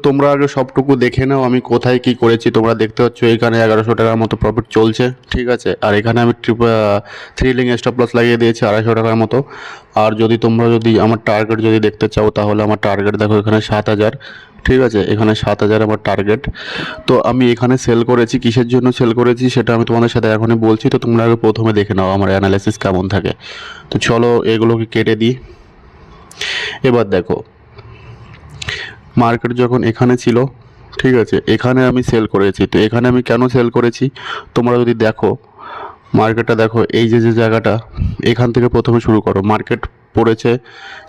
তোমরা আগে সবটুকু দেখে নাও আমি কোথায় কি করেছি। তোমরা দেখতে পাচ্ছ এখানে 1100 টাকার মতো প্রফিট চলছে, ঠিক আছে। আর এখানে আমি থ্রি লিং স্টপ লস লাগিয়ে দিয়েছি 250 টাকার মতো। আর যদি তোমরা যদি আমার টার্গেট যদি দেখতে চাও তাহলে আমার টার্গেট দেখো এখানে 7000, ঠিক আছে। এখানে 7000 আমার টার্গেট। তো আমি এখানে সেল করেছি, কিসের জন্য সেল করেছি সেটা আমি তোমাদের সাথে এখনই বলছি। তো তোমরা আগে প্রথমে দেখে নাও আমার অ্যানালাইসিস কেমন থাকে। তো চলো এগুলোকে কেটে দিই। এবার দেখো মার্কেট যখন এখানে ছিল, ঠিক আছে, এখানে আমি সেল করেছি। তো এখানে আমি কেন সেল করেছি তোমরা যদি দেখো, মার্কেটটা দেখো, এই যে যে জায়গাটা, এখান থেকে প্রথমে শুরু করো। মার্কেট পড়েছে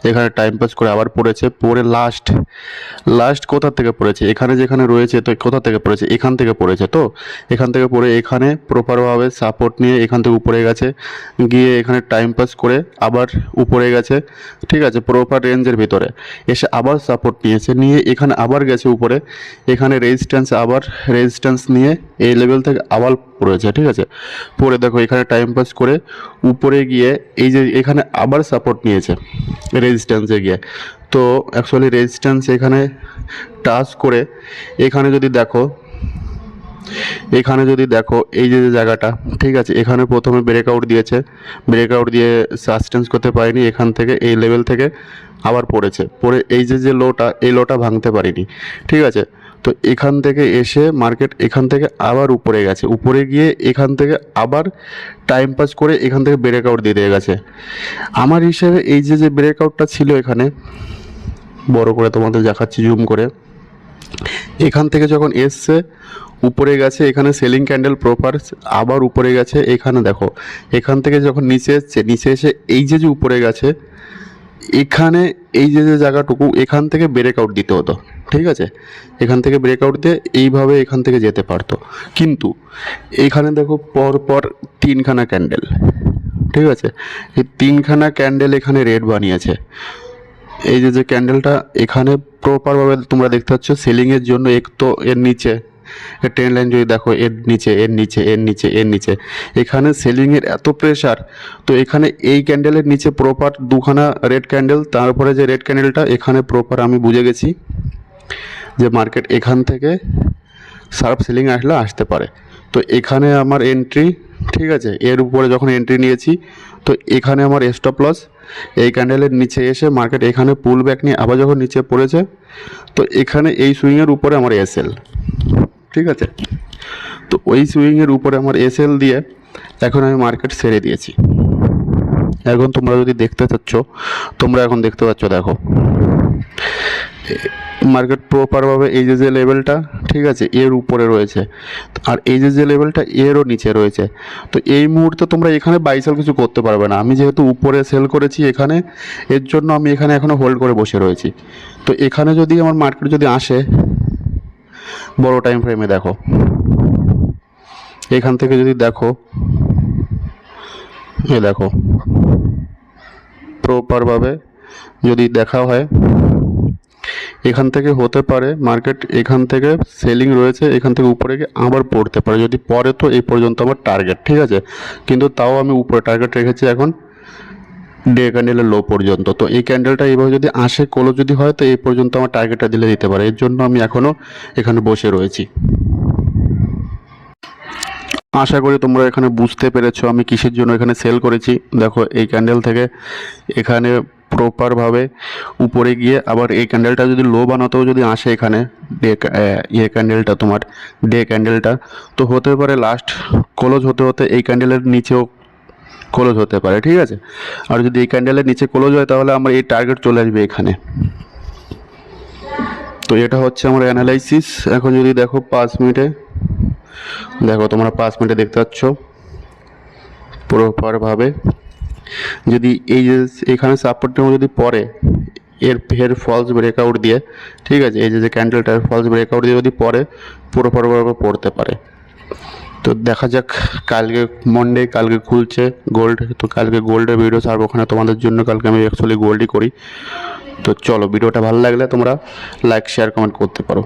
এখানে, টাইম পাস করে আবার পড়েছে, পড়ে লাস্ট কোথা থেকে পড়েছে, এখানে যেখানে রয়েছে। তো কোথা থেকে পড়েছে, এখান থেকে পড়েছে। তো এখান থেকে পড়ে এখানে প্রপারভাবে সাপোর্ট নিয়ে এখান থেকে উপরে গেছে, গিয়ে এখানে টাইম পাস করে আবার উপরে গেছে, ঠিক আছে, প্রপার রেঞ্জের ভিতরে এসে আবার সাপোর্ট নিয়েছে, নিয়ে এখানে আবার গেছে উপরে, এখানে রেজিস্ট্যান্স নিয়ে এই লেভেল থেকে আবার পড়েছে, ঠিক আছে। পরে দেখো এখানে টাইম পাস করে উপরে গিয়ে এই যে এখানে আবার সাপোর্ট নিয়েছে রেজিস্ট্যান্সে গিয়ে। তো অ্যাকচুয়ালি রেজিস্ট্যান্স এখানে টাচ করে এখানে যদি দেখো, এই যে যে জায়গাটা, ঠিক আছে, এখানে প্রথমে ব্রেকআউট দিয়ে সাস্টেন্স করতে পারেনি, এখান থেকে এই লেভেল থেকে আবার পড়ে এই যে লোটা, এই লোটা ভাঙতে পারিনি, ঠিক আছে। তো এখান থেকে এসে মার্কেট এখান থেকে আবার উপরে গেছে, উপরে গিয়ে এখান থেকে আবার টাইম পাস করে এখান থেকে ব্রেকআউট দিয়ে গেছে। আমার হিসেবে এই যে ব্রেকআউটটা ছিল এখানে, বড় করে তোমাদের দেখাচ্ছি জুম করে, এখান থেকে যখন এসছে উপরে গেছে, এখানে সেলিং ক্যান্ডেল প্রপার আবার উপরে গেছে। এখানে দেখো এখান থেকে যখন নিচে এসে এই যে উপরে গেছে, এখানে এই যে জায়গাটুকু, এখান থেকে ব্রেকআউট দিতে হতো, ঠিক আছে। এখান থেকে ব্রেকআউট দিয়ে এইভাবে এখান থেকে যেতে পারতো, কিন্তু এখানে দেখো পর তিনখানা ক্যান্ডেল, ঠিক আছে, এই তিনখানা ক্যান্ডেল এখানে রেড বানিয়েছে। এই যে ক্যান্ডেলটা এখানে প্রপারভাবে তোমরা দেখতে পাচ্ছ সেলিংয়ের জন্য, এক তো এর নিচে ট্রেন লাইন যদি দেখো, এর নিচে এখানে সেলিংয়ের এত প্রেশার। তো এখানে এই ক্যান্ডেলের নিচে প্রপার দুখানা রেড ক্যান্ডেল, তারপরে যে রেড ক্যান্ডেলটা এখানে প্রপার আমি বুঝে গেছি যে মার্কেট এখান থেকে শার্প সেলিং আসতে পারে। তো এখানে আমার এন্ট্রি, ঠিক আছে, এর উপরে যখন এন্ট্রি নিয়েছি, তো এখানে আমার স্টপ লস। এই ক্যান্ডেলের নিচে এসে মার্কেট এখানে পুল ব্যাক নিয়ে আবার যখন নিচে পড়েছে, তো এখানে এই সুইংয়ের উপরে আমার এসএল, ঠিক আছে। তো ওই সুইংয়ের উপরে আমার এসএল দিয়ে এখন আমি মার্কেট ছেড়ে দিয়েছি। এখন তোমরা যদি দেখতে চাচ্ছ, তোমরা এখন দেখতে পাচ্ছ, দেখো মার্কেট প্রপারভাবে এই যে লেভেলটা, ঠিক আছে, এর উপরে রয়েছে, আর এই যে লেভেলটা এরও নিচে রয়েছে। তো এই মুহূর্তে তোমরা এখানে বাই সেল কিছু করতে পারবে না। আমি যেহেতু উপরে সেল করেছি এখানে, এর জন্য আমি এখানে এখনও হোল্ড করে বসে রয়েছি। তো এখানে যদি আমার মার্কেট যদি আসে বড় টাইম ফ্রেমে, দেখো এখান থেকে যদি দেখো, দেখো প্রপারভাবে যদি দেখা হয়, এখান থেকে হতে পারে মার্কেট এখান থেকে সেলিং রয়েছে, এখান থেকে উপরে গিয়ে আবার পড়তে পারে। যদি পড়ে তো এই পর্যন্ত আমার টার্গেট, ঠিক আছে। কিন্তু তাও আমি উপরে টার্গেট রেখেছি এখন ডে ক্যান্ডেলের লো পর্যন্ত। তো এই ক্যান্ডেলটা এইভাবে যদি আসে, ক্লোজ যদি হয়, তো এই পর্যন্ত আমার টার্গেটটা দিতে পারে। এর জন্য আমি এখনও এখানে বসে রয়েছি। আশা করি তোমরা এখানে বুঝতে পেরেছো আমি কিসের জন্য এখানে সেল করেছি। দেখো এই ক্যান্ডেল থেকে এখানে প্রপারভাবে উপরে গিয়ে আবার এই ক্যান্ডেলটা যদি লো বানাতেও যদি আসে এখানে ক্যান্ডেলটা, তোমার ডে ক্যান্ডেলটা, তো হতে পারে লাস্ট ক্লোজ হতে এই ক্যান্ডেলের নিচেও ক্লোজ হতে পারে, ঠিক আছে। আর যদি এই ক্যান্ডেলের নিচে ক্লোজ হয় তাহলে আমার এই টার্গেট চলে আসবে এখানে। তো এটা হচ্ছে আমার অ্যানালাইসিস। এখন যদি দেখো 5 মিনিটে, দেখো তোমরা 5 মিনিটে দেখতে পাচ্ছ প্রপারভাবে যদি এই যে এখানে সাপোর্টের মধ্যে যদি পড়ে, এর ফের ফলস ব্রেকআউট দিয়ে, ঠিক আছে, এই যে ক্যান্ডেলটার ফলস ব্রেকআউট দিয়ে যদি পড়ে, প্রপারভাবে পড়তে পারে। তো দেখা যাক, কালকে মন্ডে, কালকে খুলছে গোল্ড। তো কালকে গোল্ডের ভিডিও ছাড়বো ওখানে তোমাদের জন্য। কালকে আমি অ্যাকচুয়ালি গোল্ডই করি। তো চলো, ভিডিওটা ভালো লাগলে তোমরা লাইক শেয়ার কমেন্ট করতে পারো।